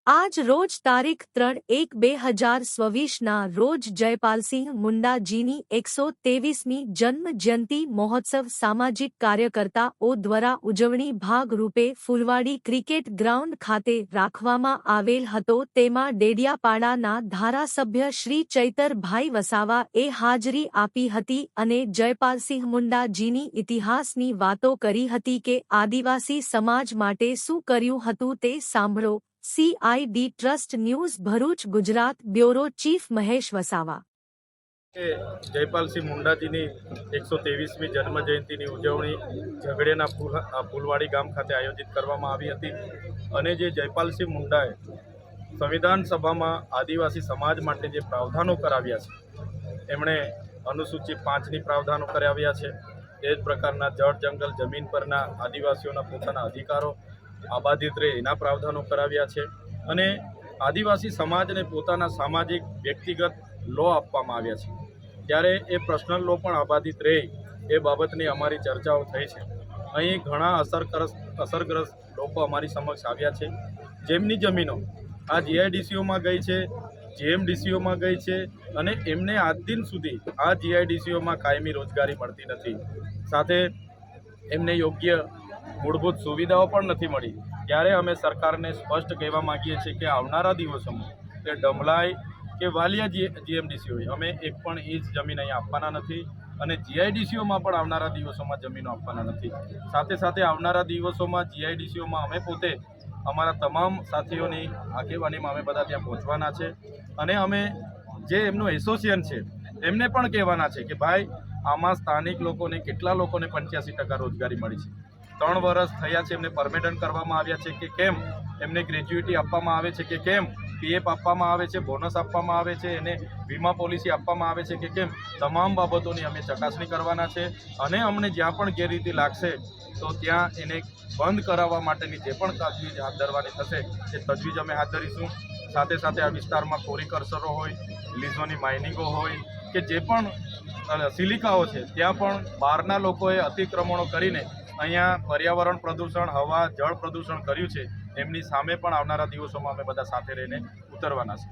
આજ રોજ તારીખ 3/1/2024 રોજ જયપાલસિંહ મુંડાજીની 123મી જન્મ જયંતિ મહોત્સવ સામાજિક કાર્યકર્તાઓ દ્વારા ઉજવણી ભાગરૂપે ફૂલવાડી ક્રિકેટ ગ્રાઉન્ડ ખાતે રાખવામાં આવેલ હતો। તેમાં ડેડિયાપાડાના ધારાસભ્ય શ્રી ચૈતરભાઈ વસાવાએ હાજરી આપી હતી અને જયપાલસિંહ મુંડાજીની ઇતિહાસની વાતો કરી હતી કે આદિવાસી સમાજ માટે શું કર્યું હતું તે સાંભળો। CID trust news Bharuch Gujarat bureau chief Mahesh Vasava. Jaipal Singh મુંડાજીની 123મી જન્મ જયંતિની ઉજવણી ઝઘડેના ફૂલવાડી ગામ ખાતે આયોજિત કરવામાં આવી હતી અને જે જયપાલસિંહ મુંડાએ સંવિધાન સભામાં આદિવાસી સમાજ માટે જે પ્રાવધાનો કરાવ્યા છે, એમણે અનુસૂચિ 5ની પ્રાવધાનો કરાવ્યા છે। એ જ પ્રકારના જળ જંગલ જમીન પરના આદિવાસીઓના પોતાના અધિકારો આબાદિત રહે એના પ્રાવધાનો કરાવ્યા છે અને આદિવાસી સમાજને પોતાના સામાજિક વ્યક્તિગત લો આપવામાં આવ્યા છે। ત્યારે એ પર્સનલ લો પણ આબાદિત રહે એ બાબતની અમારી ચર્ચાઓ થઈ છે। અહીં ઘણા અસરગ્રસ્ત લોકો અમારી સમક્ષ આવ્યા છે, જેમની જમીનો આ GIDCઓમાં ગઈ છે, GMDCઓમાં ગઈ છે અને એમને આજ દિન સુધી આ GIDCઓમાં કાયમી રોજગારી મળતી નથી, સાથે એમને યોગ્ય મૂળભૂત સુવિધાઓ પણ નથી મળી। ત્યારે અમે સરકારને સ્પષ્ટ કહેવા માગીએ છીએ કે આવનારા દિવસોમાં કે ડમલાઈ કે વાલિયા GMDC હોય, અમે એક પણ ઇંચ જમીન અહીંયા આપવાના નથી અને GIDCઓમાં પણ આવનારા દિવસોમાં જમીનો આપવાના નથી। સાથે સાથે આવનારા દિવસોમાં GIDCઓમાં અમે પોતે અમારા તમામ સાથીઓની આગેવાનીમાં અમે બધા ત્યાં પહોંચવાના છે અને અમે જે એમનું એસોસિએશન છે એમને પણ કહેવાના છે કે ભાઈ આમાં સ્થાનિક લોકોને કેટલા લોકોને 85% રોજગારી મળી છે, 3 વર્ષ થયા છે, એમને પરમેનન્ટ કરવામાં આવ્યા છે કે કેમ, એમને ગ્રેજ્યુઇટી આપવામાં આવે છે કે કેમ, PF આપવામાં આવે છે, બોનસ આપવામાં આવે છે, એને વીમા પોલિસી આપવામાં આવે છે કે કેમ, તમામ બાબતોની અમે ચકાસણી કરવાના છે અને અમને જ્યાં પણ ગેરરીતિ લાગશે તો ત્યાં એને બંધ કરાવવા માટેની જે પણ તજવીજ હાથ ધરવાની થશે એ તજવીજ અમે હાથ ધરીશું। સાથે સાથે આ વિસ્તારમાં કોરી કરસરો હોય, લીઝોની માઇનિંગો હોય કે જે પણ સિલિકાઓ છે ત્યાં પણ બહારના લોકોએ અતિક્રમણો કરીને અહીંયા પર્યાવરણ પ્રદૂષણ, હવા, જળ પ્રદૂષણ કર્યું છે, એમની સામે પણ આવનારા દિવસોમાં અમે બધા સાથે રહીને ઉતરવાના છે।